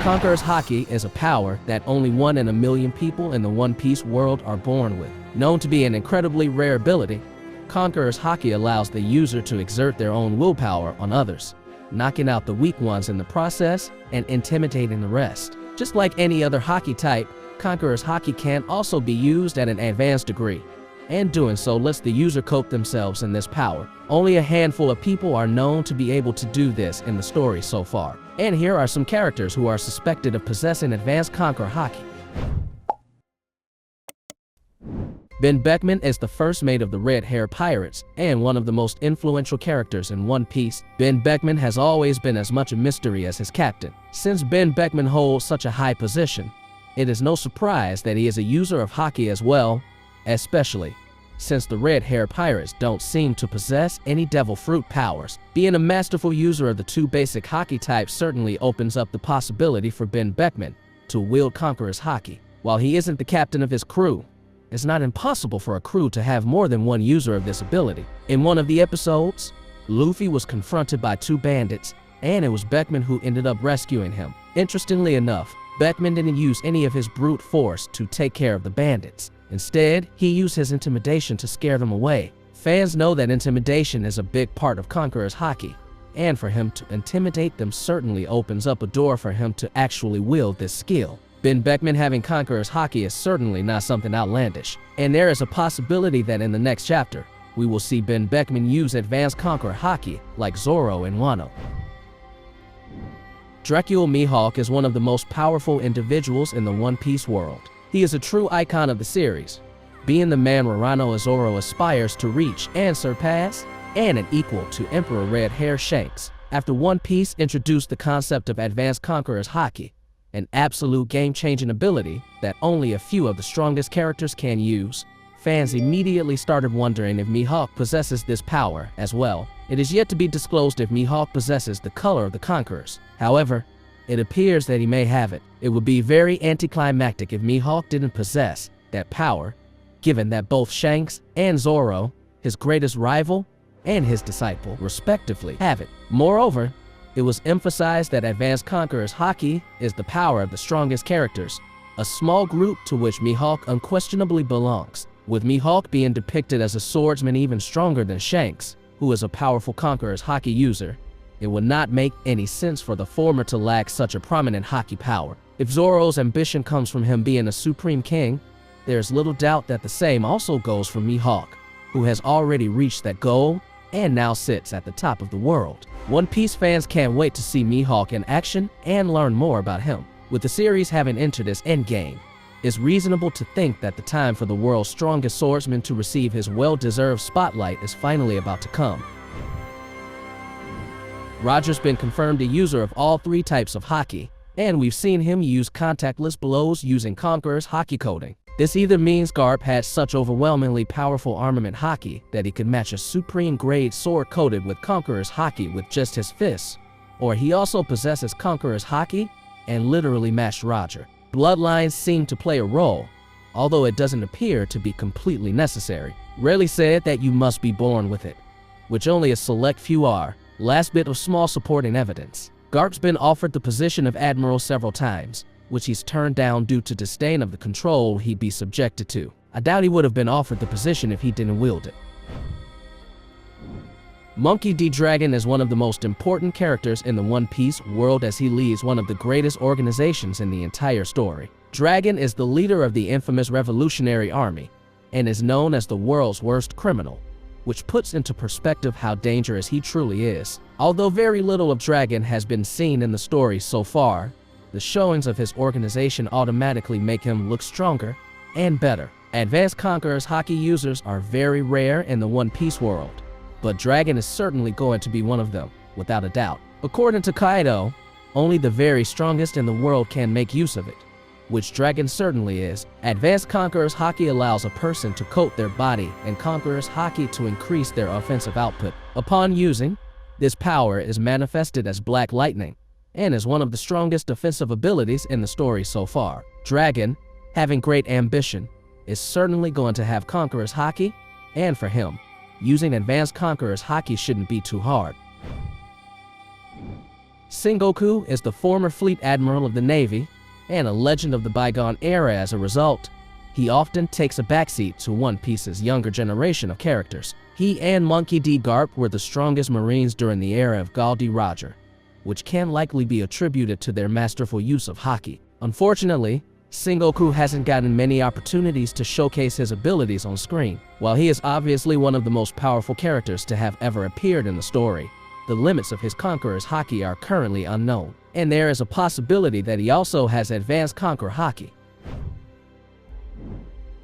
Conqueror's Haki is a power that only 1 in a million people in the One Piece world are born with. Known to be an incredibly rare ability, Conqueror's Haki allows the user to exert their own willpower on others, knocking out the weak ones in the process and intimidating the rest. Just like any other Haki type, Conqueror's Haki can also be used at an advanced degree, and doing so lets the user coat themselves in this power. Only a handful of people are known to be able to do this in the story so far. And here are some characters who are suspected of possessing Advanced Conqueror Haki. Ben Beckman is the first mate of the Red Hair Pirates and one of the most influential characters in One Piece. Ben Beckman has always been as much a mystery as his captain. Since Ben Beckman holds such a high position, it is no surprise that he is a user of Haki as well, especially since the Red Hair Pirates don't seem to possess any devil fruit powers. Being a masterful user of the 2 basic Haki types certainly opens up the possibility for Ben Beckman to wield Conqueror's Haki. While he isn't the captain of his crew, it's not impossible for a crew to have more than 1 user of this ability. In one of the episodes, Luffy was confronted by 2 bandits, and it was Beckman who ended up rescuing him. Interestingly enough, Beckman didn't use any of his brute force to take care of the bandits. Instead, he used his intimidation to scare them away. Fans know that intimidation is a big part of Conqueror's Haki, and for him to intimidate them certainly opens up a door for him to actually wield this skill. Ben Beckman having Conqueror's Haki is certainly not something outlandish, and there is a possibility that in the next chapter, we will see Ben Beckman use Advanced Conqueror Haki like Zoro and Wano. 𝐋𝐢𝐜𝐞𝐧𝐬𝐞 is one of the most powerful individuals in the One Piece world. He is a true icon of the series, being the man Roronoa Zoro aspires to reach and surpass, and an equal to Emperor Red Hair Shanks. After One Piece introduced the concept of Advanced Conqueror's Haki, an absolute game-changing ability that only a few of the strongest characters can use, fans immediately started wondering if Mihawk possesses this power as well. It is yet to be disclosed if Mihawk possesses the color of the Conquerors. However, it appears that he may have it. It would be very anticlimactic if Mihawk didn't possess that power, given that both Shanks and Zoro, his greatest rival and his disciple, respectively, have it. Moreover, it was emphasized that Advanced Conqueror's Haki is the power of the strongest characters, a small group to which Mihawk unquestionably belongs, with Mihawk being depicted as a swordsman even stronger than Shanks, who is a powerful Conqueror's Haki user. It would not make any sense for the former to lack such a prominent Haki power. If Zoro's ambition comes from him being a supreme king, there is little doubt that the same also goes for Mihawk, who has already reached that goal and now sits at the top of the world. One Piece fans can't wait to see Mihawk in action and learn more about him. With the series having entered its endgame, it's reasonable to think that the time for the world's strongest swordsman to receive his well-deserved spotlight is finally about to come. Roger's been confirmed a user of all 3 types of Haki, and we've seen him use contactless blows using Conqueror's Haki coding. This either means Garp had such overwhelmingly powerful armament Haki that he could match a supreme-grade sword coated with Conqueror's Haki with just his fists, or he also possesses Conqueror's Haki and literally matched Roger. Bloodlines seem to play a role, although it doesn't appear to be completely necessary. Rarely said that you must be born with it, which only a select few are. Last bit of small supporting evidence. Garp's been offered the position of Admiral several times, which he's turned down due to disdain of the control he'd be subjected to. I doubt he would have been offered the position if he didn't wield it. Monkey D. Dragon is one of the most important characters in the One Piece world as he leads one of the greatest organizations in the entire story. Dragon is the leader of the infamous Revolutionary Army and is known as the world's worst criminal, which puts into perspective how dangerous he truly is. Although very little of Dragon has been seen in the story so far, the showings of his organization automatically make him look stronger and better. Advanced Conqueror's Haki users are very rare in the One Piece world, but Dragon is certainly going to be one of them, without a doubt. According to Kaido, only the very strongest in the world can make use of it, which Dragon certainly is. Advanced Conqueror's Haki allows a person to coat their body and Conqueror's Haki to increase their offensive output. Upon using, this power is manifested as Black Lightning, and is one of the strongest defensive abilities in the story so far. Dragon, having great ambition, is certainly going to have Conqueror's Haki, and for him, using Advanced Conqueror's Haki shouldn't be too hard. Sengoku is the former fleet admiral of the Navy and a legend of the bygone era. As a result, he often takes a backseat to One Piece's younger generation of characters. He and Monkey D. Garp were the strongest Marines during the era of Gall D. Roger, which can likely be attributed to their masterful use of Haki. Unfortunately, Sengoku hasn't gotten many opportunities to showcase his abilities on screen. While he is obviously one of the most powerful characters to have ever appeared in the story, the limits of his Conqueror's Haki are currently unknown, and there is a possibility that he also has Advanced Conqueror Haki.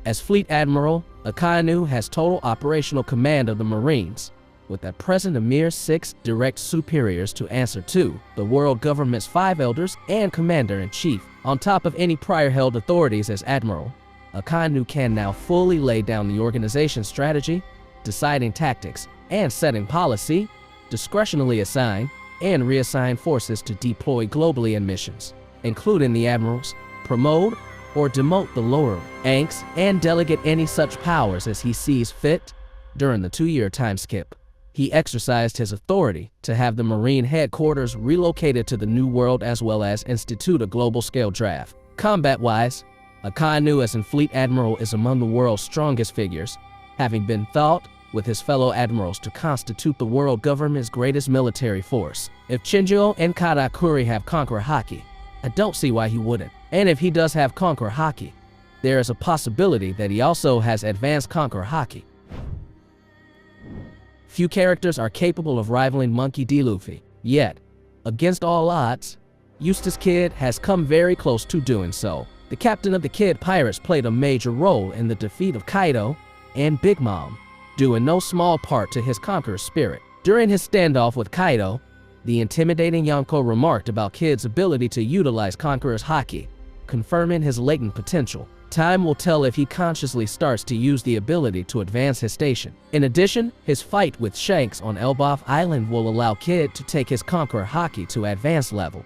As Fleet Admiral, 𝐋𝐢𝐜𝐞𝐧𝐬𝐞 has total operational command of the Marines, with at present a mere 6 direct superiors to answer to, the world government's 5 elders and commander-in-chief. On top of any prior held authorities as Admiral, 𝐋𝐢𝐜𝐞 can now fully lay down the organization's strategy, deciding tactics, and setting policy, discretionally assign and reassign forces to deploy globally in missions, including the admirals, promote or demote the lower ranks, and delegate any such powers as he sees fit. During the 2-year time skip, he exercised his authority to have the Marine headquarters relocated to the New World as well as institute a global-scale draft. Combat-wise, 𝐋𝐢𝐜𝐞 as in Fleet Admiral is among the world's strongest figures, having been thought, with his fellow admirals, to constitute the world government's greatest military force. If 𝐋𝐢𝐜𝐞 and Katakuri have Conqueror Haki, I don't see why he wouldn't. And if he does have Conqueror Haki, there is a possibility that he also has Advanced Conqueror Haki. Few characters are capable of rivaling Monkey D. Luffy, yet, against all odds, Eustace Kid has come very close to doing so. The captain of the Kid Pirates played a major role in the defeat of Kaido and Big Mom, due in no small part to his conqueror spirit. During his standoff with Kaido, the intimidating Yonko remarked about Kid's ability to utilize Conqueror's Haki, confirming his latent potential. Time will tell if he consciously starts to use the ability to advance his station. In addition, his fight with Shanks on Elbaf Island will allow Kid to take his Conqueror Haki to advanced level.